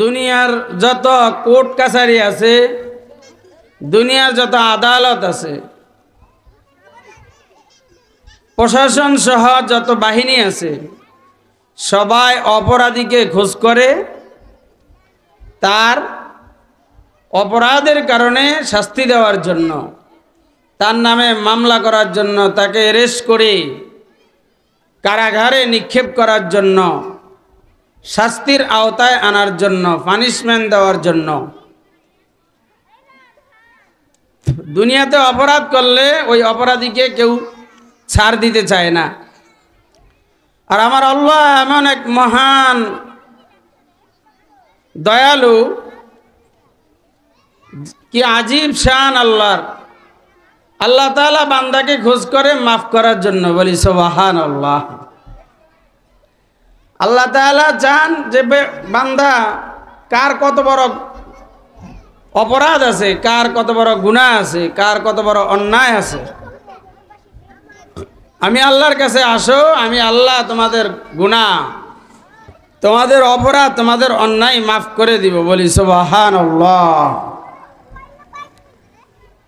দুনিয়ার যত কোর্ট কাছারি আছে, দুনিয়ার যত আদালত আছে, প্রশাসন সহ যত বাহিনী আছে, সবাই অপরাধীকে খোঁজ করে তার অপরাধের কারণে শাস্তি দেওয়ার জন্য, তার নামে মামলা করার জন্য, তাকে অ্যারেস্ট করে কারাগারে নিক্ষেপ করার জন্য, শাস্তির আওতায় আনার জন্য, পানিশমেন্ট দেওয়ার জন্য। দুনিয়াতে অপরাধ করলে ওই অপরাধীকে কেউ ছাড় দিতে চায় না। আর আমার আল্লাহ এমন এক মহান দয়ালু, কি আজীব শান আল্লাহর। আল্লাহ তাআলা বান্দাকে খোঁজ করে মাফ করার জন্য। বলি সুবহানাল্লাহ। আল্লাহ তাআলা চান যে বান্দা কার কত বড় অপরাধ আছে, কার কত বড় গুনাহ আছে, কার কত বড় অন্যায় আছে, আমি আল্লাহর কাছে আসো, আমি আল্লাহ তোমাদের গুনাহ, তোমাদের অপরাধ, তোমাদের অন্যায় মাফ করে দিব। বলি সুবহানাল্লাহ।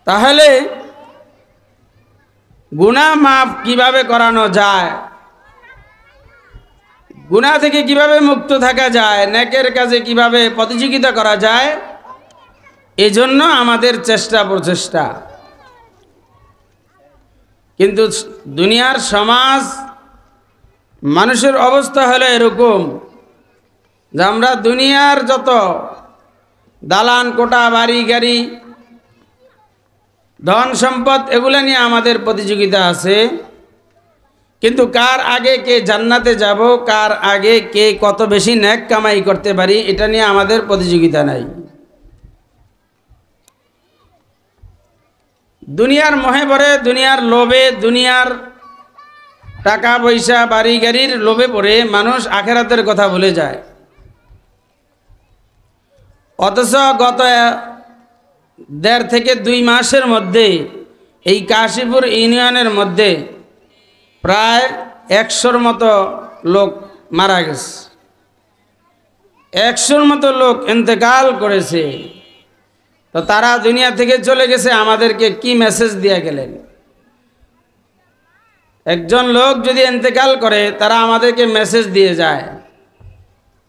তাহলে গুনাহ মাফ কিভাবে করানো যায়, গুনাহ থেকে কিভাবে মুক্ত থাকা যায়, নেকের কাজে কিভাবে প্রতিযোগিতা করা যায়, এজন্য আমাদের চেষ্টা প্রচেষ্টা। কিন্তু দুনিয়ার সমাজ, মানুষের অবস্থা হলো এরকম যে আমরা দুনিয়ার যত দালান কোঠা, বাড়ি গাড়ি, ধন সম্পদ, এগুলো নিয়ে আমাদের প্রতিযোগিতা আছে। কিন্তু কার আগে কে জান্নাতে যাব, কার আগে কে কত বেশি নেক কামাই করতে পারি, এটা নিয়ে আমাদের প্রতিযোগিতা নাই। দুনিয়ার মোহে পড়ে, দুনিয়ার লোভে, দুনিয়ার টাকা পয়সা বাড়ি গাড়ির লোভে পড়ে মানুষ আখিরাতের কথা ভুলে যায়। অথচ গত 1.5 থেকে 2 মাসের মধ্যে এই কাশীপুর ইউনিয়নের মধ্যে প্রায় 100-র মতো লোক মারা গেছে, 100-র মতো লোক ইন্তেকাল করেছে। তো তারা দুনিয়া থেকে চলে গেছে, আমাদেরকে কি মেসেজ দিয়ে গেলেন? একজন লোক যদি ইন্তেকাল করে, তারা আমাদেরকে মেসেজ দিয়ে যায়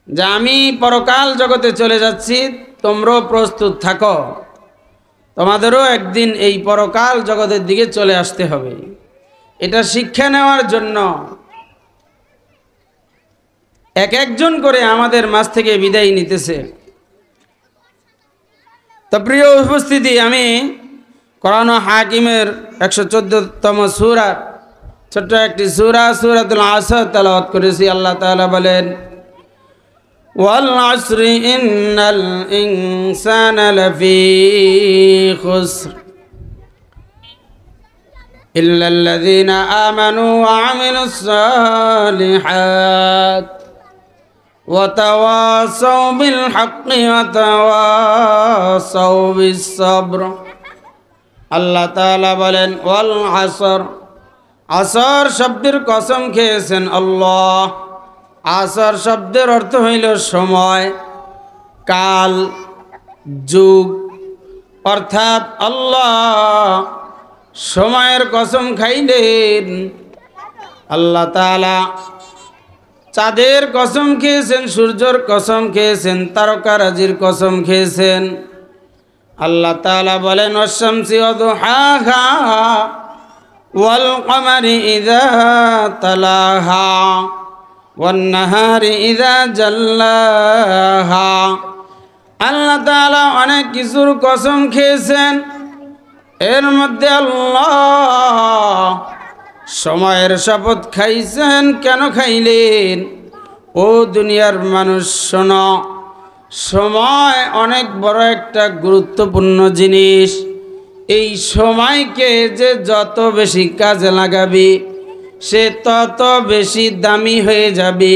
যে আমি পরকাল জগতে চলে যাচ্ছি, তোমরাও প্রস্তুত থাকো, তোমাদেরও একদিন এই পরকাল জগতের দিকে চলে আসতে হবে। এটা শিক্ষা নেওয়ার জন্য একজন করে আমাদের মাঝ থেকে বিদায় নিতেছে। তো প্রিয় উপস্থিতি, আমি কোরআন হাকিমের 114তম সূরা, ছোট্ট একটি সূরা, সূরাতুল আসর তেলাওয়াত করেছি। আল্লাহ তাআলা বলেন, ওয়াল আসরি ইন্নাল ইনসানা লাফি খুসর ইল্লাল্লাযীনা আমানু ওয়া আমিলুস সালিহাত ওয়া তাওয়াসাউ বিল হাক্কি ওয়া তাওয়াসাউ বিস সাবর। আল্লাহ তাআলা বলেন, ওয়াল আসর, আসর শব্দের কসম খেয়েছেন আল্লাহ। আসর শব্দের অর্থ হইল সময়, কাল, যুগ। অর্থাৎ আল্লাহ সময়ের কসম খাইলেন। আল্লাহ তাআলা চাঁদের কসম খেয়েছেন, সূর্যের কসম খেয়েছেন, তারকারাজির কসম খেয়েছেন। আল্লাহ তাআলা বলেন, ওয়াশ-শামসি ওয়া দুহাহা ওয়াল কমারি ইযা তালাহা ওয়ান নাহারি ইযা জাল্লাহা। আল্লাহ তাআলা অনেক কিছুর কসম খেয়েছেন। এর মধ্যে আল্লাহ সময়ের শপথ খাইছেন। কেন খাইলেন? ও দুনিয়ার মানুষ শোনো, সময় অনেক বড় একটা গুরুত্বপূর্ণ জিনিস। এই সময়কে যে যত বেশি কাজে লাগাবি, সে তত বেশি দামি হয়ে যাবে।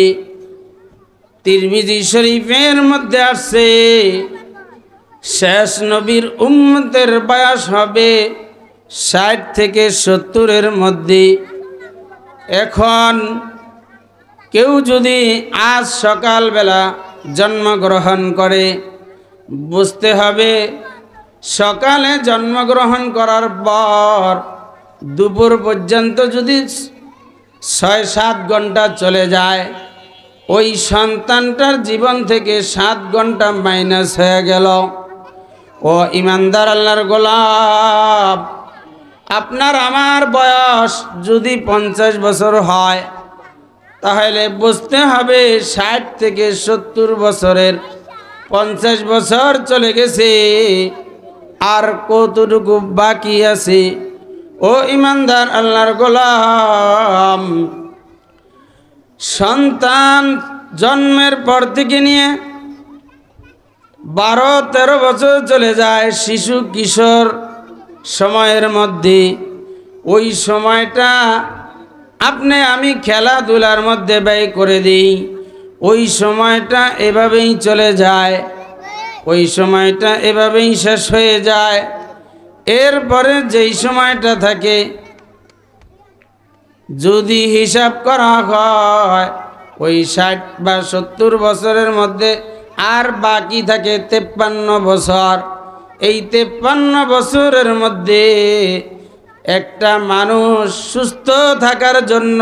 তিরমিজি শরীফের মধ্যে আসছে, শেষ নবীর উম্মতের বয়স হবে 60 থেকে 70-এর মধ্যে। এখন কেউ যদি আজ সকালবেলা জন্মগ্রহণ করে, বুঝতে হবে সকালে জন্মগ্রহণ করার পর দুপুর পর্যন্ত যদি ৬-৭ ঘন্টা চলে যায়, ওই সন্তানটার জীবন থেকে 7 ঘন্টা মাইনাস হয়ে গেল। ও ইমানদার আল্লাহর গোলাম, আপনার আমার বয়স যদি 50 বছর হয়, তাহলে বুঝতে হবে 60 থেকে 70 বছরের 50 বছর চলে গেছে, আর কতটুকু বাকি আছে। ও ইমানদার আল্লাহর গোলাম, সন্তান জন্মের পর থেকে নিয়ে 12-13 বছর চলে যায় শিশু কিশোর সময়ের মধ্যে। ওই সময়টা আপনি আমি খেলাধুলার মধ্যে ব্যয় করে দিই, ওই সময়টা এভাবেই চলে যায়, ওই সময়টা এভাবেই শেষ হয়ে যায়। এরপরে যেই সময়টা থাকে, যদি হিসাব করা হয়, ওই 60 বা 70 বছরের মধ্যে আর বাকি থাকে 53 বছর। এই 53 বছরের মধ্যে একটা মানুষ সুস্থ থাকার জন্য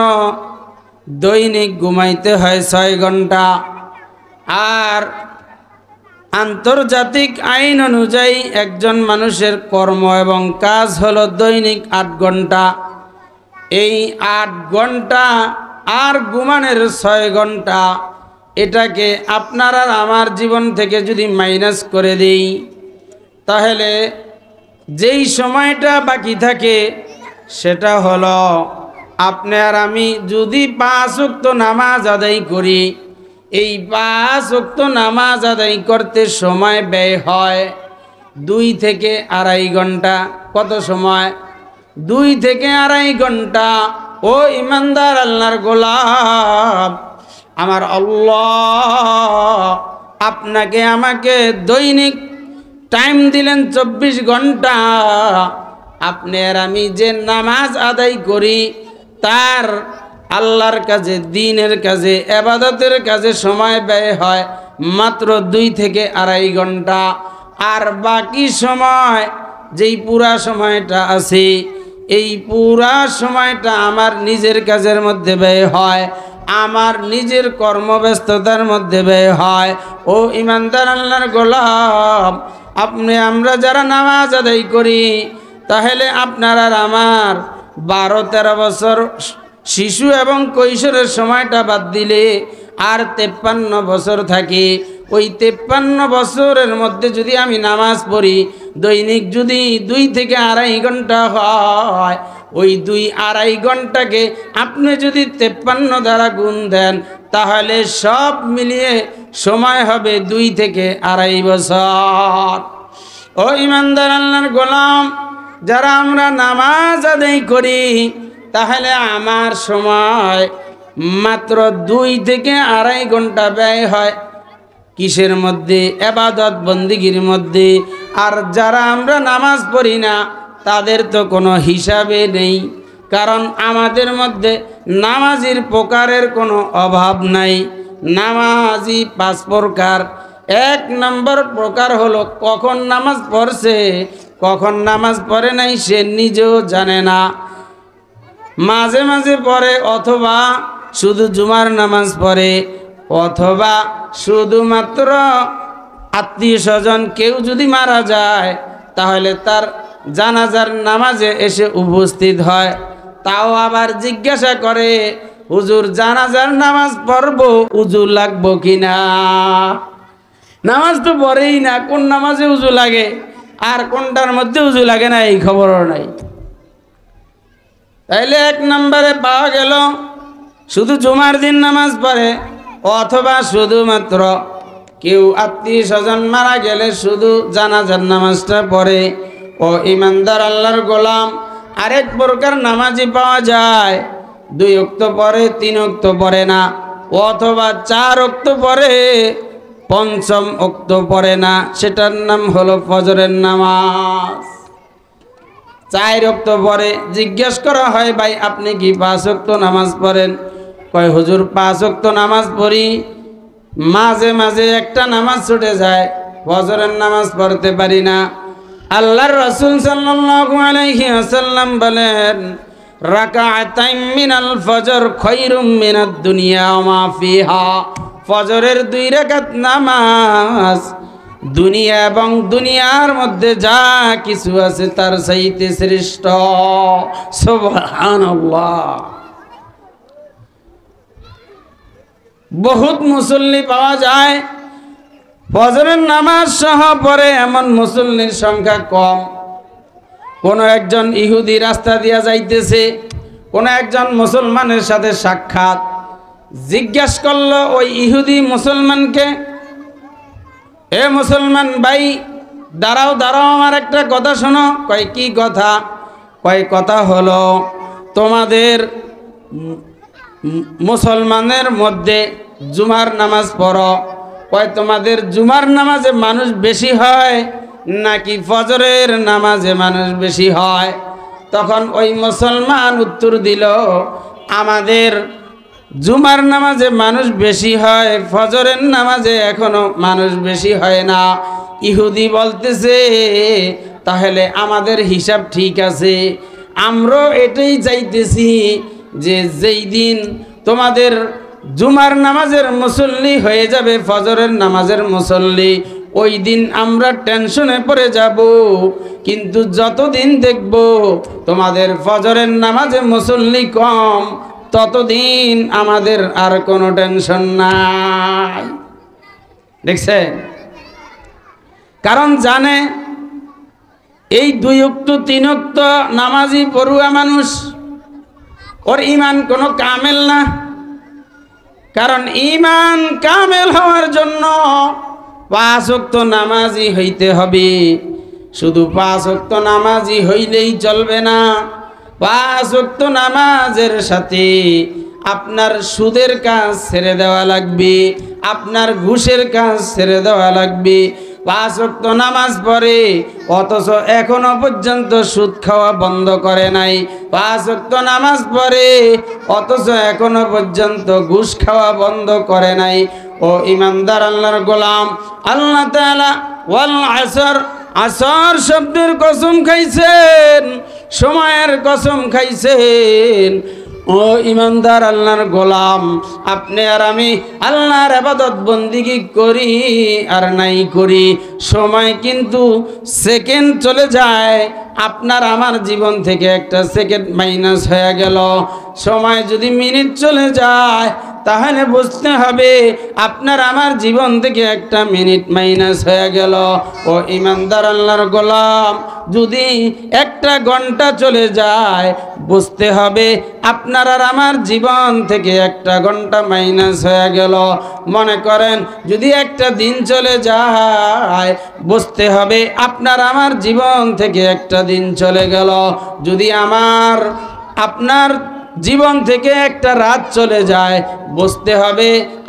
দৈনিক ঘুমাইতে হয় 6 ঘন্টা, আর আন্তর্জাতিক আইন অনুযায়ী একজন মানুষের কর্ম এবং কাজ হলো দৈনিক 8 ঘন্টা। এই 8 ঘন্টা আর ঘুমানোর 6 ঘন্টা, এটাকে আপনার আর আমার জীবন থেকে যদি মাইনাস করে দেই, তাহলে যেই সময়টা বাকি থাকে সেটা হলো আপনি আর আমি যদি 5 ওয়াক্ত নামাজ আদায় করি, এই 5 ওয়াক্ত নামাজ আদায় করতে সময় ব্যয় হয় 2 থেকে 2.5 ঘন্টা। কত সময়? 2 থেকে 2.5 ঘন্টা। ও ইমানদার আল্লাহর গোলাম, আমার আল্লাহ আপনাকে আমাকে দৈনিক টাইম দিলেন 24 ঘন্টা। আপনি আর আমি যে নামাজ আদায় করি, তার আল্লাহর কাজে, দিনের কাজে, ইবাদতের কাজে সময় ব্যয় হয় মাত্র 2 থেকে 2.5 ঘন্টা। আর বাকি সময়, যেই পুরা সময়টা আছে, এই পুরা সময়টা আমার নিজের কাজের মধ্যে ব্যয় হয়, আমার নিজের কর্মব্যস্ততার মধ্যে ব্যয় হয়। ও ইমানদার আল্লাহর গোলাম, আপনি আমরা যারা নামাজ আদায় করি, তাহলে আপনার আর আমার 12-13 বছর শিশু এবং কৈশোরের সময়টা বাদ দিলে আর 53 বছর থাকে। ওই 53 বছরের মধ্যে যদি আমি নামাজ পড়ি, দৈনিক যদি 2 থেকে 2.5 ঘন্টা হয়, ওই 2-2.5 ঘন্টাকে আপনি যদি 53 দ্বারা গুণ দেন, তাহলে সব মিলিয়ে সময় হবে 2 থেকে 2.5 বছর। ও ইমানদার আল্লাহর গোলাম, যারা আমরা নামাজ আদায় করি, তাহলে আমার সময় মাত্র 2 থেকে 2.5 ঘন্টা ব্যয় হয় কিসের মধ্যে? ইবাদত বন্দেগীর মধ্যে। আর যারা আমরা নামাজ পড়ি না, তাদের তো কোনো হিসাবে নেই, কারণ আমাদের মধ্যে নামাজির প্রকারের কোনো অভাব নাই। নামাজি 5 প্রকার। 1 নম্বর প্রকার হলো কখন নামাজ পড়ছে, কখন নামাজ পড়ে নাই সে নিজেও জানে না, মাঝে মাঝে পড়ে, অথবা শুধু জুমার নামাজ পড়ে, অথবা শুধুমাত্র আত্মীয় স্বজন কেউ যদি মারা যায়, তাহলে তার জানাজার নামাজে এসে উপস্থিত হয়, তাও আবার জিজ্ঞাসা করে, হুজুর জানাজার নামাজ পড়বো, উজু লাগবো কিনা? নামাজ তো পড়েই না, কোন নামাজে উজু লাগে আর কোনটার মধ্যে উজু লাগে না এই খবরও নাই। তাইলে 1 নম্বরে পাওয়া গেল শুধু জুমার দিন নামাজ পড়ে, অথবা শুধুমাত্র কেউ আত্মীয় স্বজন মারা গেলে শুধু জানাজার নামাজটা পড়ে। ও ইমানদার আল্লাহর গোলাম, আরেক প্রকার নামাজি পাওয়া যায়, 2 ওয়াক্ত পড়ে, 3 ওয়াক্ত পড়ে না, অথবা 4 ওয়াক্ত পড়ে, 5ম ওয়াক্ত পড়ে না। সেটার নাম হলো ফজরের নামাজ। 4 ওয়াক্ত পড়ে। জিজ্ঞেস করা হয়, ভাই আপনি কি 5 ওয়াক্ত নামাজ পড়েন? কয় হুজুর 5 ওয়াক্ত নামাজ পড়ি, মাঝে মাঝে একটা নামাজ ছুটে যায়, ফজরের নামাজ পড়তে পারি না। আল্লাহর রাসূল সাল্লাল্লাহু আলাইহি ওয়াসাল্লাম বলেন, রাকাতাইন মিনাল ফজর খায়রুম মিনাদ দুনিয়া ওয়া মা ফিহা। ফজরের 2 রাকাত নামাজ দুনিয়া এবং দুনিয়ার মধ্যে যা কিছু আছে তার চাইতে শ্রেষ্ঠ। সুবহানাল্লাহ। বহুত মুসল্লি পাওয়া যায়, ফজরের নামাজ সহ পড়ে এমন মুসল্লির সংখ্যা কম। কোনো একজন ইহুদি রাস্তা দিয়া যাইতেছে, কোনো একজন মুসলমানের সাথে সাক্ষাৎ, জিজ্ঞাসা করলো ওই ইহুদি মুসলমানকে, এ মুসলমান ভাই দাঁড়াও দাঁড়াও, আমার একটা কথা শোনো। কয় কি কথা? কয় কথা হলো তোমাদের মুসলমানের মধ্যে জুমার নামাজ পড়ো, কয় তোমাদের জুমার নামাজে মানুষ বেশি হয় নাকি ফজরের নামাজে মানুষ বেশি হয়? তখন ওই মুসলমান উত্তর দিল, আমাদের জুমার নামাজে মানুষ বেশি হয়, ফজরের নামাজে এখনো মানুষ বেশি হয় না। ইহুদি বলতেছে, তাহলে আমাদের হিসাব ঠিক আছে, আমরাও এটাই চাইতেছি যে যেই দিন তোমাদের জুমার নামাজের মুসল্লি হয়ে যাবে ফজরের নামাজের মুসল্লি, ওই দিন আমরা টেনশনে পড়ে যাব, কিন্তু যতদিন দেখব তোমাদের ফজরের নামাজে মুসল্লি কম, ততদিন আমাদের আর কোনো টেনশন নাই। দেখছে? কারণ জানে এই 2 ওয়াক্ত 3 ওয়াক্ত নামাজি পড়ুয়া মানুষ, ওর ঈমান কোনো কামেল না। কারণ ঈমান কামেল হওয়ার জন্য 5 ওয়াক্ত নামাজি হইতে হবে। শুধু 5 ওয়াক্ত নামাজি হইলেই চলবে না, 5 ওয়াক্ত নামাজের সাথে আপনার সুদের কাজ ছেড়ে দেওয়া লাগবে, আপনার ঘুষের কাজ ছেড়ে দেওয়া লাগবে। 5 ওয়াক্ত নামাজ পড়ে অথচ এখনো পর্যন্ত সুদ খাওয়া বন্ধ করে নাই, 5 ওয়াক্ত নামাজ পড়ে অথচ এখনো পর্যন্ত ঘুষ খাওয়া বন্ধ করে নাই। ও ইমানদার আল্লাহর গোলাম, আল্লাহ তাআলা ওয়াল আসর, আসর শব্দের কসম খাইছেন, সময়ের কসম খাইছেন। ও ইমানদার আল্লাহর গোলাম, আপনি আর আমি আল্লাহর ইবাদত বন্দিগি করি আর নাই করি, সময় কিন্তু সেকেন্ড চলে যায়। আপনার আমার জীবন থেকে একটা সেকেন্ড মাইনাস হয়ে গেল। সময় যদি মিনিট চলে যায় তাহলে বুঝতে হবে আপনার আমার জীবন থেকে একটা মিনিট মাইনাস হয়ে গেল। ও ইমানদার আল্লাহর গোলাম, যদি একটা ঘন্টা চলে যায় বুঝতে হবে আপনার আর আমার জীবন থেকে একটা ঘন্টা মাইনাস হয়ে গেল। মনে করেন যদি একটা দিন চলে যায় বুঝতে হবে আপনার আমার জীবন থেকে একটা দিন চলে গেল। যদি আপনার জীবন থেকে একটা রাত চলে যায় বুঝতে হবে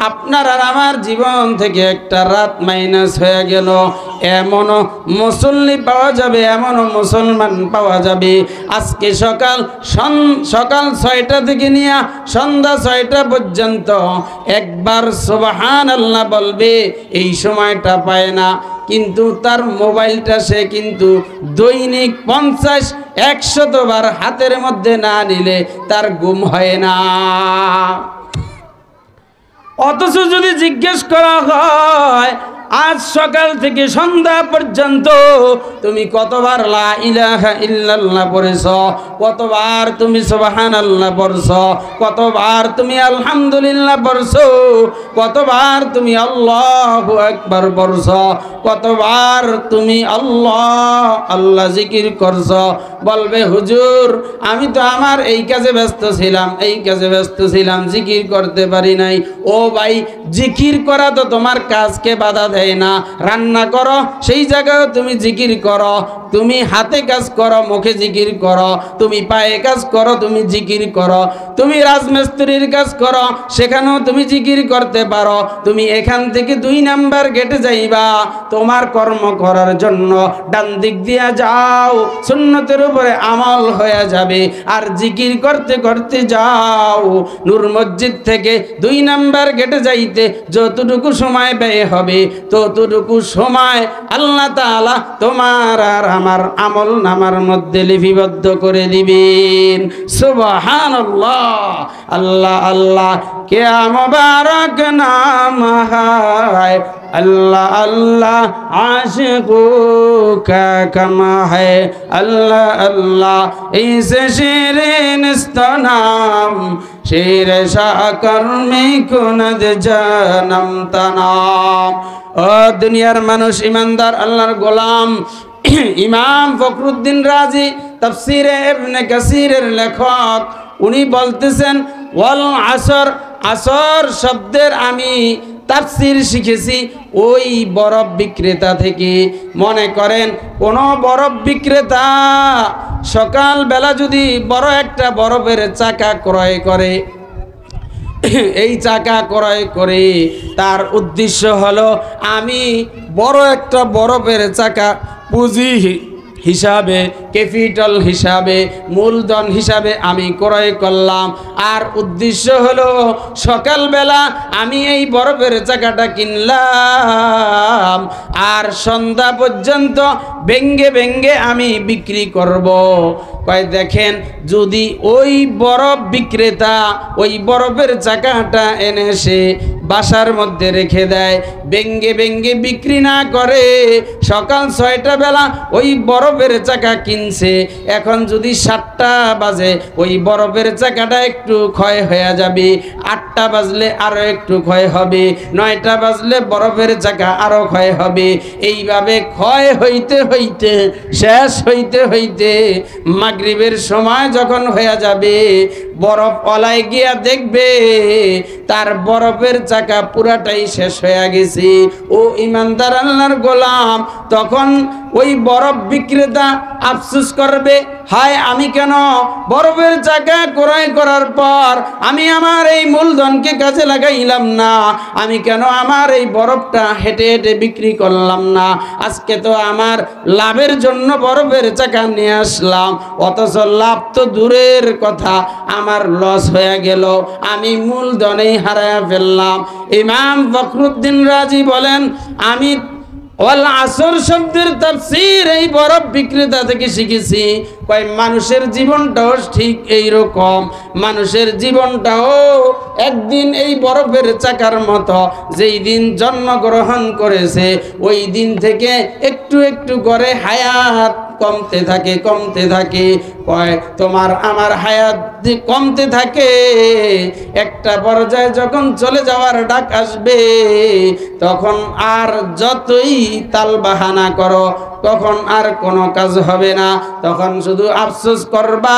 আপনার আর আমার জীবন থেকে একটা রাত মাইনাস হয়ে গেল। এমনও মুসল্লি পাওয়া যাবে, এমনও মুসলমান পাওয়া যাবে আজকে সকাল 6টা থেকে নিয়ে সন্ধ্যা 6টা পর্যন্ত একবার সুবহানাল্লাহ বলবে, এই সময়টা পায় না। কিন্তু তার মোবাইলটা সে কিন্তু দৈনিক 50-100 বার হাতের মধ্যে না নিলে তার ঘুম হয় না। অথচ যদি জিজ্ঞেস করা হয় আজ সকাল থেকে সন্ধ্যা পর্যন্ত তুমি কতবার লা ইলাহা ইল্লাল্লাহ পড়েছ, কতবার তুমি সুবহানাল্লাহ পড়ছ, কতবার তুমি আলহামদুলিল্লাহ পড়ছ, কতবার তুমি আল্লাহু আকবার পড়ছ, কতবার তুমি আল্লাহ আল্লাহ জিকির করছ, বলবে হুজুর আমি তো আমার এই কাজে ব্যস্ত ছিলাম, এই কাজে ব্যস্ত ছিলাম, জিকির করতে পারি নাই। ও ভাই, জিকির করা তো তোমার কাজকে বাধা দেয় দেয় না। রান্না করো সেই জায়গায় তুমি জিকির করো, তুমি হাতে কাজ করো মুখে জিকির করো, তুমি পায়ে কাজ করো তুমি জিকির করো, তুমি রাজমিস্ত্রির কাজ করো সেখানেও তুমি জিকির করতে পারো। তুমি এখান থেকে 2 নাম্বার গেটে যাইবা, তোমার কর্ম করার জন্য ডান দিক দিয়া যাও, সুন্নতের উপরে আমল হয়ে যাবে। আর জিকির করতে করতে যাও। নূর মসজিদ থেকে 2 নাম্বার গেটে যাইতে যতটুকু সময় ব্যয় হবে ততটুকু সময় আল্লাহ তাআলা তোমার আর আমার আমল নামার মধ্যে লিপিবদ্ধ করে দিবেন। সুবহানাল্লাহ। আল্লাহ আল্লাহ क्या मुबारक नाम है, अल्लाह अल्लाह आशिकों का कम है, अल्लाह अल्लाह इस शीरीन नाम शेर शाकर में कुनद जन्म तनाम। ओ दुनियार मानुष ईमानदार अल्लाहर गोलाम इमाम फखरुद्दीन राजी तफसीरे इब्ने कासीरेर लेखक उनी বলতেছেন ওয়াল আসর, আসর শব্দের আমি তাফসীর শিখেছি ওই বরফ বিক্রেতা থেকে। মনে করেন কোন বরফ বিক্রেতা সকালবেলা যদি বড় একটা বরফের চাকা ক্রয় করে, এই চাকা ক্রয় করে তার উদ্দেশ্য হলো আমি বড় একটা বরফের চাকা পুঁজি হিসাবে, ক্যাপিটাল হিসাবে, মূলধন হিসাবে আমি ক্রয় করলাম। আর উদ্দেশ্য হলো সকালবেলা আমি এই বরফের চাকাটা কিনলাম আর সন্ধ্যা পর্যন্ত ভেঙ্গে ভেঙ্গে আমি বিক্রি করব। কয় দেখেন যদি ওই বরফ বিক্রেতা ওই বরফের চাকাটা এনে সে বাসার মধ্যে রেখে দেয়, ভেঙ্গে ভেঙ্গে বিক্রি না করে, সকাল 6টা বেলা ওই বরফের চাকা কিনছে, এখন যদি 7টা বাজে ওই বরফের চাকাটা একটু ক্ষয় হয়ে যাবে, 8টা বাজলে আরো একটু ক্ষয় হবে, 9টা বাজলে বরফের চাকা আরো ক্ষয় হবে। এইভাবে ক্ষয় হইতে হইতে শেষ হইতে হইতে মাগরিবের সময় যখন হয়ে যাবে বরফ অলায় গিয়া দেখবে তার বরফের চাকা পুরাটাই শেষ হয়ে গেছে। ও ইমানদার আল্লাহর গোলাম, তখন ওই বরফ বিক্রেতা আফসোস করবে, হায় আমি কেন বরফের চাকা ক্রয় করার পর আমি আমার এই মূলধনকে কাজে লাগাইলাম না, আমি কেন আমার এই বরফটা হেঁটে হেঁটে বিক্রি করলাম না, আজকে তো আমার লাভের জন্য বরফের চাকা নিয়ে আসলাম, অথচ লাভ তো দূরের কথা আমার লস হয়ে গেল, আমি মূলধনেই হারায়া ফেললাম। ইমাম ফখরুদ্দীন রাজি বলেন আমি ওয়াল আসর শব্দের তাফসীর এই বরফ বিক্রেতা থেকে শিখেছি। কয় মানুষের জীবনটাও ঠিক এই রকম, মানুষের জীবনটাও একদিন এই বরফের চাকার মতো, যেই দিন জন্মগ্রহণ করেছে ওই দিন থেকে একটু একটু করে হায়াত কমতে থাকে কমতে থাকে। কয় তোমার আমার হায়াত কমতে থাকে, একটা পর্যায়ে যখন চলে যাওয়ার ডাক আসবে তখন আর যতই তাল বাহানা করো তখন আর কোনো কাজ হবে না, তখন শুধু আফসোস করবা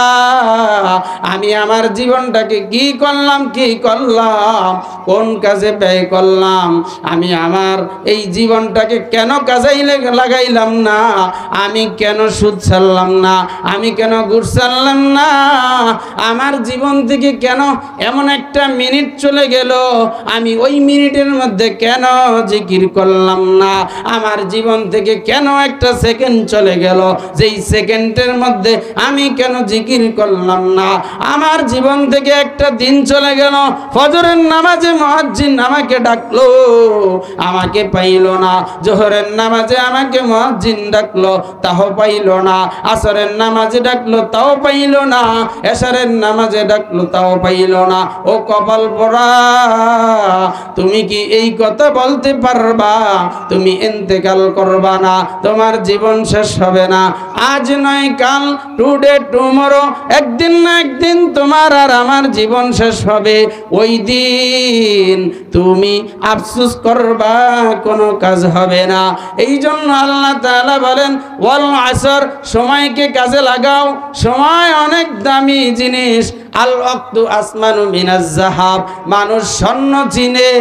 আমি আমার জীবনটাকে কি করলাম কি করলাম, কোন কাজে ব্যয় করলাম, আমি আমার এই জীবনটাকে কেন কাজেই লাগাইলাম না, আমি কেন সুদ ছাড়লাম না, আমি কেন ঘুষ ছাড়লাম না, আমার জীবন থেকে কেন এমন একটা মিনিট চলে গেল আমি ওই মিনিটের মধ্যে কেন জিকির করলাম না, আমার জীবন থেকে কেন একটা সেকেন্ড চলে গেল যেই সেকেন্ডের মধ্যে আমি কেন জিকির করলাম না, আমার জীবন থেকে একটা দিন চলে গেল ফজরের নামাজে মুয়াজ্জিন আমাকে ডাকলো আমাকে পাইল না, জোহরের নামাজে আমাকে মুয়াজ্জিন ডাকলো তাও পাইল না, আসরের নামাজে ডাকলো তাও পাইল না, এশারের নামাজে ডাকলো তাও পাইল না। ও কপাল পোড়া, তুমি কি এই কথা বলতে পারবা তুমি ইন্তেকাল করবা না, তোমার জীবন শেষ হবে না। আজ নয় কাল, টুডে টুমরো, একদিন না একদিন তোমার আর আমার জীবন শেষ হবে। ওই দিন তুমি আফসোস করবা, কোনো কাজ হবে না। এই জন্য আল্লাহ তাআলা বলেন ওয়াল আসর, সময়কে কাজে লাগাও। সময় অনেক দামি জিনিস। আল ওয়াক্তু আসমানু মিনাজ যাহাব, মানুষ স্বর্ণ চিনে,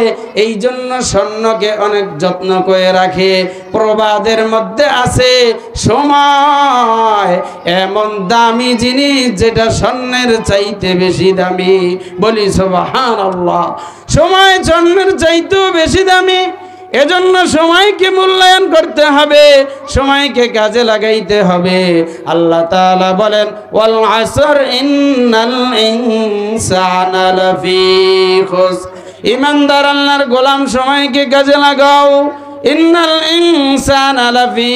এই জন্য স্বর্ণকে অনেক যত্ন করে রাখে। প্রবাদের মধ্যে আছে সময় এমন দামি জিনিস যেটা স্বর্ণের চাইতে বেশি দামি। বলি সুবহানাল্লাহ। সময় স্বর্ণের চাইতেও বেশি দামি। এজন্য সময়কে মূল্যায়ন করতে হবে, সময়কে কাজে লাগাইতে হবে। আল্লাহ তাআলা বলেন ওয়াল আসর ইন্নাল ইনসানা লাফি খুসর, ঈমানদার আল্লাহর গোলাম সময়কে কাজে লাগাও। ইন্নাল ইনসানা লাফি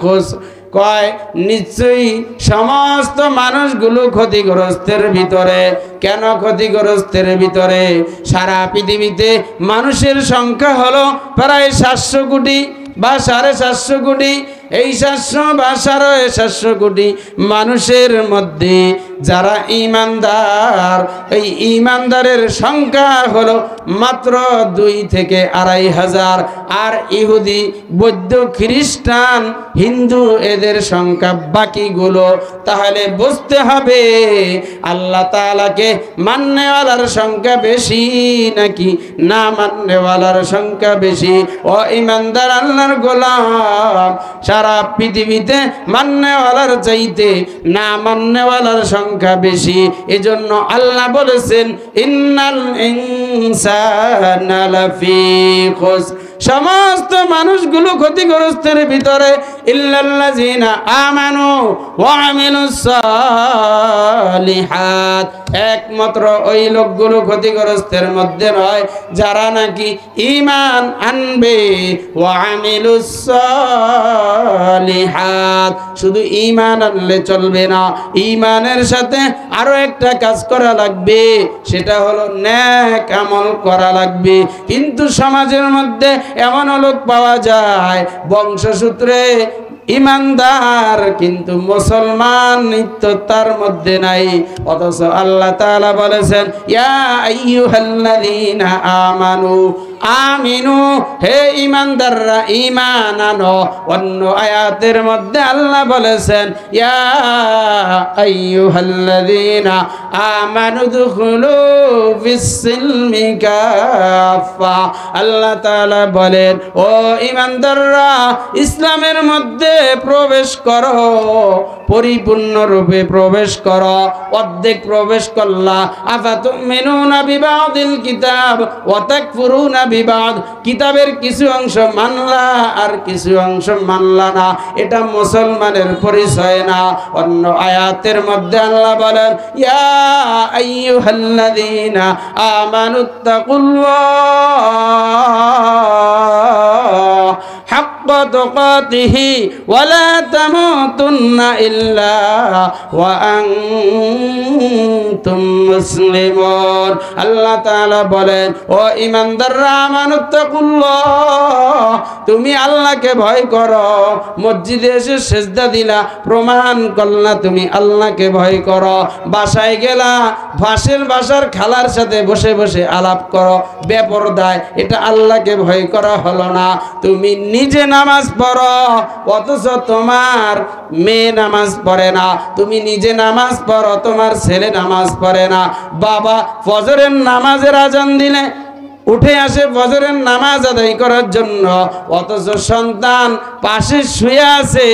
খুসর, কয় নিশ্চয়ই সমস্ত মানুষগুলো ক্ষতিগ্রস্তের ভিতরে। কেন ক্ষতিগ্রস্তের ভিতরে? সারা পৃথিবীতে মানুষের সংখ্যা হলো প্রায় 700 কোটি বা 750 কোটি। এই 700 বা 750 কোটি মানুষের মধ্যে যারা ঈমানদার, এই ঈমানদারের সংখ্যা হলো মাত্র 2 থেকে 2,500। আর ইহুদি, বৌদ্ধ, খ্রিস্টান, হিন্দু এদের সংখ্যা বাকিগুলো। তাহলে বুঝতে হবে আল্লাহ তাআলাকে মাননেওয়ালার সংখ্যা বেশি নাকি না মাননেওয়ালার সংখ্যা বেশি। ও ঈমানদার আল্লাহর গোলাম, সারা পৃথিবীতে মাননেওয়ালার চাইতে না মাননেওয়ালার সংখ্যা বেশি। এজন্য আল্লাহ বলেছেন ইন্নাল ইনসানা লাফি খুসর, সমস্ত মানুষগুলো ক্ষতিগ্রস্তের ভিতরে। ইল্লাল্লাযিনা আমানু ওয়া আমিলুস সালিহাত, একমাত্র ওই লোকগুলো ক্ষতিগ্রস্তের মধ্যে নয় যারা নাকি ঈমান আনবে। ওয়া আমিলুস সালিহাত, শুধু ঈমান আনলে চলবে না, ঈমানের সাথে আরো একটা কাজ করা লাগবে, সেটা হলো নেক আমল করা লাগবে। কিন্তু সমাজের মধ্যে এমন লোক পাওয়া যায় বংশসূত্রে ঈমানদার কিন্তু মুসলমান নিত্য তার মধ্যে নাই। অথচ আল্লাহ তাআলা বলেছেন ইয়া আইয়ুহাল্লাযীনা আমানু আমিনু, হে ঈমানদাররা ঈমান আনো। অন্য আয়াতের মধ্যে আল্লাহ বলেছেন ইয়া আইয়ুহাল্লাযীনা আমানু দুখুলু ফিস-সিলমি কাফা। আল্লাহ তাআলা বলেন ও ঈমানদাররা ইসলামের মধ্যে প্রবেশ করো, পরিপূর্ণরূপে প্রবেশ করো। অর্ধেক প্রবেশ করলা, আফাতুমিনুনা বিবাদিল কিতাব ওয়া তাকফুরুনা বিবাদ, কিতাবের কিছু অংশ মানলা আর কিছু অংশ মানলা না, এটা মুসলমানের পরিচয় না। অন্য আয়াতের মধ্যে আল্লাহ বলেন ইয়া আইয়ুহাল্লাযীনা আমানুত্তাকুল্লাহ হাক্কা তুকাতিহি ওয়া লা তামুতুন্না ইল্লা ওয়া আনতুম মুসলিমুন। আল্লাহ তাআলা বলেন ও ঈমানদাররা আমানুত্তাকুল্লাহ, তুমি আল্লাহকে ভয় করো। মসজিদে এসে সিজদা দিলা, প্রমাণ করলা তুমি আল্লাহকে ভয় করো। বাসায় গেলা, বাসার খালার সাথে বসে বসে আলাপ করো বেপরদায়, এটা আল্লাহকে ভয় করা হলো না। তুমি নিজে নামাজ পড়ো অথচ তোমার মেয়ে নামাজ পড়ে না, তুমি নিজে নামাজ পড়ো তোমার ছেলে নামাজ পড়ে না। বাবা ফজরের নামাজের আজান দিলে উঠে আসে ফজরের নামাজ আদায় করার জন্য, অথচ সন্তান পাশে শুয়ে আছে,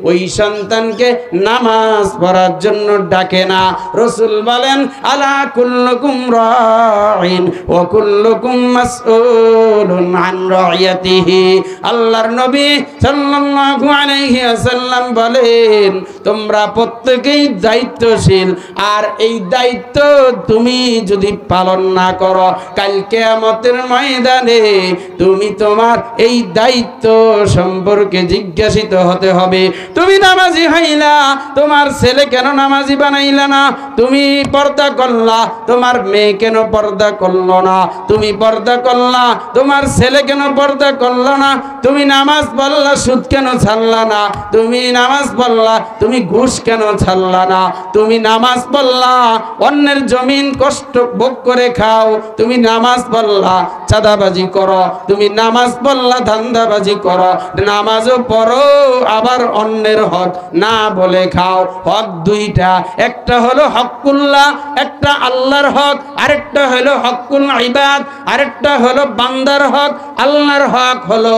ওই সন্তানকে নামাজ পড়ার জন্য ডাকে না। রাসূল বলেন আলা কুল্লুকুম রাঈন ওয়া কুল্লুকুম মাসউলুন আন রাইয়াতিহি। আল্লাহর নবী সাল্লাল্লাহু আলাইহি ওয়াসাল্লাম বলেন তোমরা প্রত্যেকেই দায়িত্বশীল, আর এই দায়িত্ব তুমি যদি পালন না করো কাল কিয়ামতের কিয়ামতের ময়দানে তুমি তোমার এই দায়িত্ব সম্পর্কে জিজ্ঞাসিত হতে হবে। তুমি নামাজি হইলা, তোমার ছেলে কেন নামাজি বানাইলা না? তুমি পর্দা করলা, তোমার মেয়ে কেন পর্দা করলো না? তুমি পর্দা করলা, তোমার ছেলে কেন পর্দা করলো না? তুমি নামাজ পড়লা, সুদ কেন ছাড়লা না? তুমি নামাজ পড়লা, তুমি ঘুষ কেন ছাড়লা না? তুমি নামাজ পড়লা, অন্যের জমিন কষ্ট ভোগ করে খাও। তুমি নামাজ পড়লা, চাঁদাবাজি করো। তুমি নামাজ পড়লা, ধান্দাবাজি করো। নামাজও পড়ো, আবার অন্যের হক না বলে খাও। হক দুইটা, একটা হলো হকুল্লাহ, একটা আল্লাহর হক, আরেকটা হলো হকুল ইবাদ, আরেকটা হলো বান্দার হক। আল্লাহর হক হলো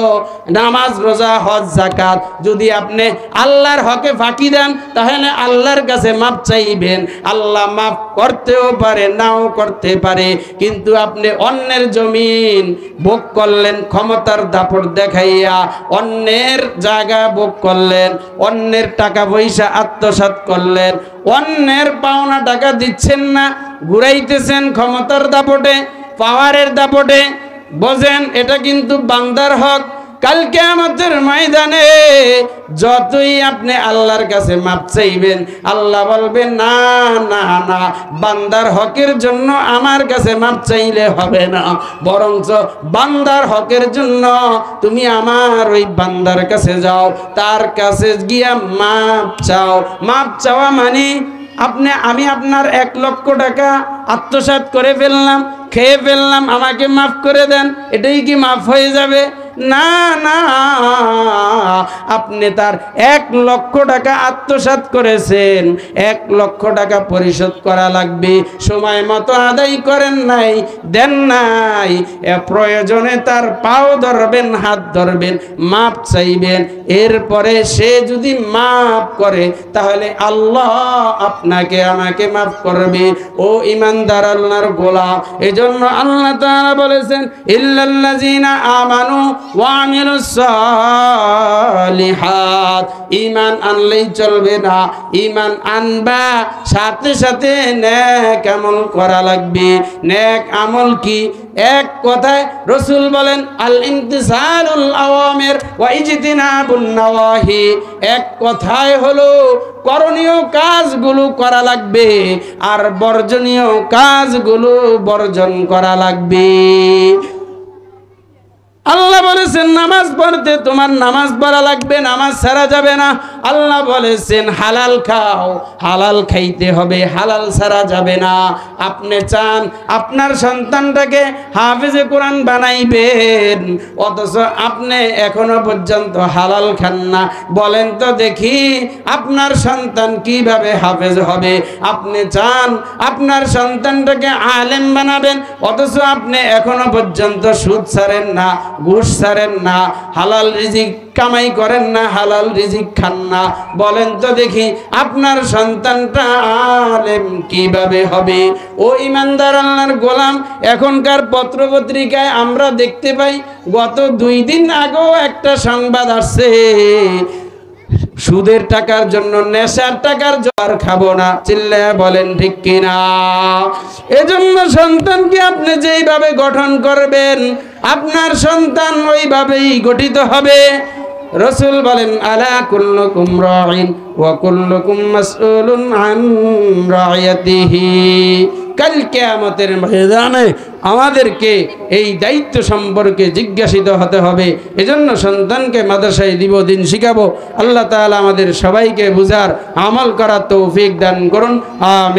নামাজ, রোজা, হজ, যাকাত। যদি আপনি আল্লাহর হকে ফাঁকি দেন, তাহলে আল্লাহর কাছে মাপ চাইবেন। আল্লাহ মাফ করতেও পারে, নাও করতে পারে। কিন্তু আপনি অন্যের জমিন ভোগ করলেন, ক্ষমতার দাপট দেখাইয়া অন্যের জায়গা ভোগ করলেন, অন্যের টাকা পয়সা আত্মসাৎ করলেন, অন্যের পাওনা টাকা দিচ্ছেন না, ঘুরাইতেছেন ক্ষমতার দাপটে, পাওয়ারের দাপটে। বোঝেন, এটা কিন্তু বান্দার হক। কাল কিয়ামতের ময়দানে যতই আপনি আল্লাহর কাছে মাপ চাইবেন, আল্লাহ বলবেন না না না, বান্দার হকের জন্য আমার কাছে মাপ চাইলে হবে না, বরঞ্চ বান্দার হকের জন্য তুমি আমার ওই বান্দার কাছে যাও, তার কাছে গিয়া মাপ চাও। মাপ চাওয়া মানে আমি আপনার 1 লক্ষ টাকা আত্মসাৎ করে ফেললাম, খেয়ে ফেললাম, আমাকে মাফ করে দেন, এটাই কি মাফ হয়ে যাবে? না না, আপনি তার 1 লক্ষ টাকা আত্মসাৎ করেছেন, 1 লক্ষ টাকা পরিশোধ করা লাগবে। সময় মতো আদায় করেন নাই, দেন নাই, প্রয়োজনে তার পাও ধরবেন, হাত ধরবেন, মাপ চাইবেন। এরপরে সে যদি মাপ করে, তাহলে আল্লাহ আপনাকে আমাকে মাফ করবে। ও ইমানদার আল্লাহর গোলাম, এজন্য আল্লাহ তাআলা বলেছেন, ইল্লাল্লাযিনা আমানু ওয়া আমিলুস সালিহাত। ঈমান আনলেই চলবে না, ঈমান আনবা, সাথে সাথে নেক আমল করা লাগবে। নেক আমল কি? এক কথায় রাসূল বলেন, আল ইমতিসালুল আওয়ামির ওয়া ইজতিনাবুন নাওয়াহি। এক কথায় হলো করণীয় কাজগুলো করা লাগবে, আর বর্জনীয় কাজগুলো বর্জন করা লাগবে। আল্লাহ বলেছেন নামাজ পড়তে তোমার নামাজ পড়া লাগবে, নামাজ ছাড়া যাবে না। আল্লাহ বলেছেন হালাল খাও, হালাল খাইতে হবে, হালাল ছাড়া যাবে না। আপনি চান আপনার সন্তানটাকে হাফেজে কোরআন বানাইবেন, অথচ আপনি এখনো পর্যন্ত হালাল খান না। বলেন তো দেখি, আপনার সন্তান কিভাবে হাফেজ হবে? আপনি চান আপনার সন্তানটাকে আলেম বানাবেন, অথচ আপনি এখনো পর্যন্ত সুদ ছাড়েন না, ঘুষ ছাড়েন না, হালাল রিজিক কামাই করেন না, হালাল রিজিক খান না। বলেন তো দেখি আপনার সন্তানটা আলেম কিভাবে হবে? ও ইমানদার আল্লাহর গোলাম, এখনকার পত্রপত্রিকায় আমরা দেখতে পাই, গত 2 দিন আগেও একটা সংবাদ আসছে, সুদের টাকার জন্য, নেশার টাকার জোয়ার খাবো না। চিল্লায়া বলেন ঠিক কিনা? এজন্য সন্তানকে আপনি যেইভাবে গঠন করবেন, আপনার সন্তান ওইভাবেই গঠিত হবে। রাসূল বলেন, আলা কুল্লুকুম রাঈন ওয়া কুল্লুকুম মাসউলুন আন রাইয়াতিহি। কাল কিয়ামতের ময়দানে আমাদেরকে এই দায়িত্ব সম্পর্কে জিজ্ঞাসিত হতে হবে। এজন্য সন্তানকে মাদ্রাসায় দিব, দিন শিখাবো। আল্লাহ তাআলা আমাদের সবাইকে বুঝার, আমল করার তৌফিক দান করুন। আমিন।